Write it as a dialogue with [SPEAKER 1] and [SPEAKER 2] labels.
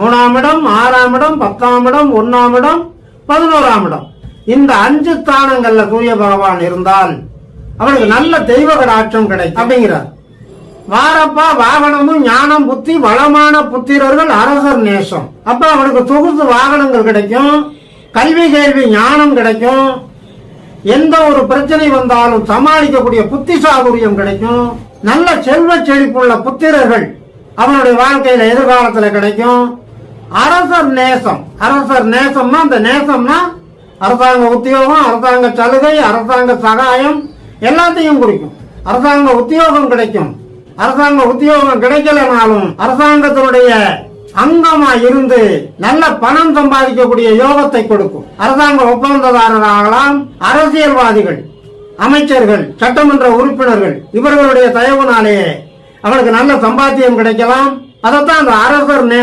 [SPEAKER 1] 3ஆம் இடம், 6ஆம் இடம், 10ஆம் இடம், 1ஆம் இடம், 11ஆம் இடம். இந்த 5 ஸ்தானங்கள்ல சூரிய பகவான் இருந்தால் அவனுக்கு நல்ல தெய்வ கடாட்சம் கிடைக்கும் அப்படிங்கிறார். வாரப்பா வாகனமும் ஞானம் புத்தி வளமான புத்திரர்கள் அரசர் நேசம். அப்ப அவனுக்கு சொகுசு வாகனங்கள் கிடைக்கும், கல்வி கேள்வி ஞானம் கிடைக்கும், எந்த ஒரு பிரச்சனை வந்தாலும் சமாளிக்கக்கூடிய புத்தி சாதுரியம் கிடைக்கும், நல்ல செல்வ செழிப்புள்ள புத்திரர்கள் அவனுடைய வாழ்க்கையில எதிர்காலத்துல கிடைக்கும். அரசர் நேசம், அரசர் நேசம்னா அந்த நேசம்னா அரசாங்க உத்தியோகம், அரசாங்க சலுகை, அரசாங்க சகாயம் எல்லாத்தையும் குறிக்கும். அரசாங்க உத்தியோகம் கிடைக்கும். அரசாங்க உத்தியோகம் கிடைக்கலனாலும் அரசாங்கத்தினுடைய அங்கமா இருந்து நல்ல பணம் சம்பாதிக்கக்கூடிய யோகத்தை கொடுக்கும். அரசாங்க ஒப்பந்ததாரராகலாம், அரசியல்வாதிகள், அமைச்சர்கள், சட்டமன்ற உறுப்பினர்கள் இவர்களுடைய தயவுனாலே அவனுக்கு நல்ல சம்பாத்தியம் கிடைக்கலாம். அதைத்தான் அந்த அரசர் நேசம்